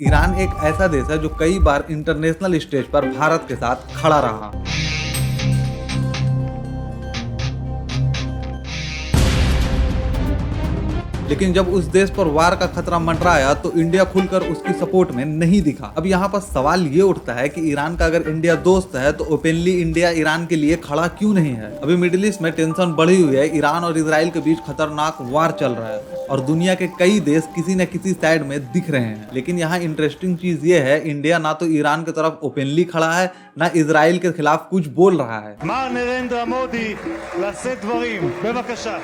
Iran एक ऐसा देश है जो कई बार इंटरनेशनल स्टेज पर भारत के साथ खड़ा रहा। लेकिन जब उस देश पर वार का खतरा मंडराया तो इंडिया खुलकर उसकी सपोर्ट में नहीं दिखा। अब यहाँ पर सवाल ये उठता है कि ईरान का अगर इंडिया दोस्त है तो ओपनली इंडिया ईरान के लिए खड़ा क्यों नहीं है। अभी मिडिल ईस्ट में टेंशन बढ़ी हुई है, ईरान और इजराइल के बीच खतरनाक वार चल रहा है और दुनिया के कई देश किसी न किसी साइड में दिख रहे हैं। लेकिन यहाँ इंटरेस्टिंग चीज ये है, इंडिया ना तो ईरान की तरफ ओपनली खड़ा है ना इजराइल के खिलाफ कुछ बोल रहा है। मर Narendra Modi לשאת דברים, बबकशा।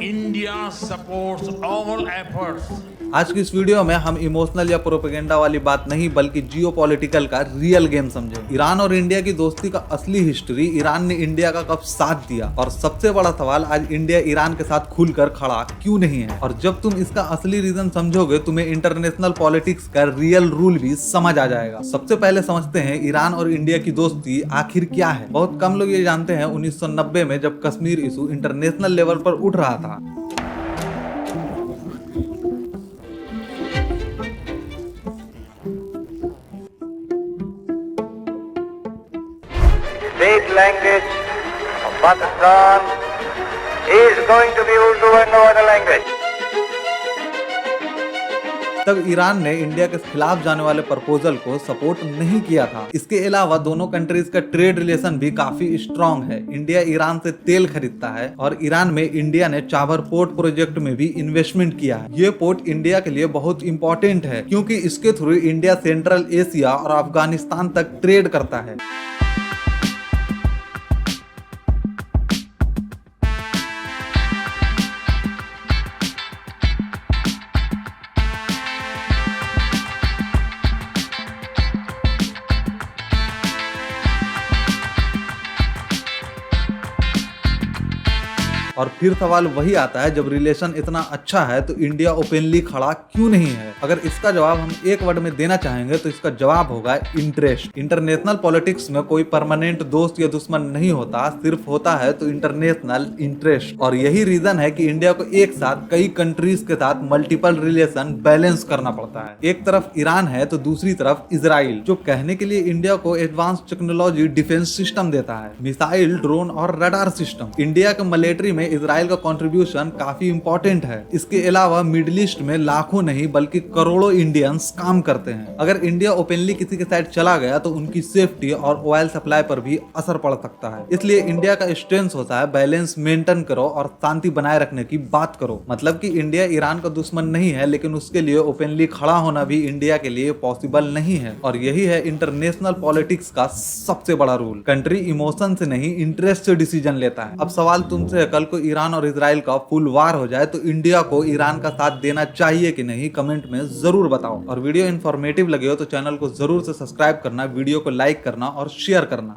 India supports all efforts आज की इस वीडियो में हम इमोशनल या प्रोपेगेंडा वाली बात नहीं बल्कि जियोपॉलिटिकल का रियल गेम समझेंगे। ईरान और इंडिया की दोस्ती का असली हिस्ट्री, ईरान ने इंडिया का कब साथ दिया और सबसे बड़ा सवाल आज इंडिया ईरान के साथ खुलकर खड़ा क्यों नहीं है। और जब तुम इसका असली रीजन समझोगे तुम्हें इंटरनेशनल पॉलिटिक्स का रियल रूल भी समझ आ जाएगा। सबसे पहले समझते हैं ईरान और इंडिया की दोस्ती आखिर क्या है। बहुत कम लोग ये जानते हैं 1990 में जब कश्मीर इशू इंटरनेशनल लेवल पर उठ रहा था, State language of Pakistan is going to be Urdu and no other language. तब ईरान ने इंडिया के खिलाफ जाने वाले प्रपोजल को सपोर्ट नहीं किया था। इसके अलावा दोनों कंट्रीज का ट्रेड रिलेशन भी काफी स्ट्रॉन्ग है। इंडिया ईरान से तेल खरीदता है और ईरान में इंडिया ने चाबर पोर्ट प्रोजेक्ट में भी इन्वेस्टमेंट किया है। ये पोर्ट इंडिया के लिए बहुत इंपॉर्टेंट है क्योंकि इसके थ्रू इंडिया सेंट्रल एशिया और अफगानिस्तान तक ट्रेड करता है। और फिर सवाल वही आता है, जब रिलेशन इतना अच्छा है तो इंडिया ओपनली खड़ा क्यों नहीं है। अगर इसका जवाब हम एक वर्ड में देना चाहेंगे तो इसका जवाब होगा इंटरेस्ट। इंटरनेशनल पॉलिटिक्स में कोई परमानेंट दोस्त या दुश्मन नहीं होता, सिर्फ होता है तो इंटरनेशनल इंटरेस्ट। और यही रीजन है कि इंडिया को एक साथ कई कंट्रीज के साथ मल्टीपल रिलेशन बैलेंस करना पड़ता है। एक तरफ ईरान है तो दूसरी तरफ इजराइल, जो कहने के लिए इंडिया को एडवांस टेक्नोलॉजी डिफेंस सिस्टम देता है, मिसाइल, ड्रोन और रडार सिस्टम। इंडिया के मिलिट्री में इजराइल का कंट्रीब्यूशन काफी इंपॉर्टेंट है। इसके अलावा मिडिल ईस्ट में लाखों नहीं बल्कि करोड़ों इंडियंस काम करते हैं। अगर इंडिया ओपनली किसी के साइड चला गया तो उनकी सेफ्टी और ऑयल सप्लाई पर भी असर पड़ सकता है। इसलिए इंडिया का स्ट्रेंथ होता है बैलेंस मेंटेन करो और शांति बनाए रखने की बात करो। मतलब कि इंडिया ईरान का दुश्मन नहीं है, लेकिन उसके लिए ओपनली खड़ा होना भी इंडिया के लिए पॉसिबल नहीं है। और यही है इंटरनेशनल पॉलिटिक्स का सबसे बड़ा रूल। कंट्री इमोशन से नहीं इंटरेस्ट से डिसीजन लेता है। अब सवाल तुमसे है, कल को ईरान और इजराइल का फुल वार हो जाए तो इंडिया को ईरान का साथ देना चाहिए कि नहीं, कमेंट में जरूर बताओ। और वीडियो इन्फॉर्मेटिव लगे हो तो चैनल को जरूर से सब्सक्राइब करना, वीडियो को लाइक करना और शेयर करना।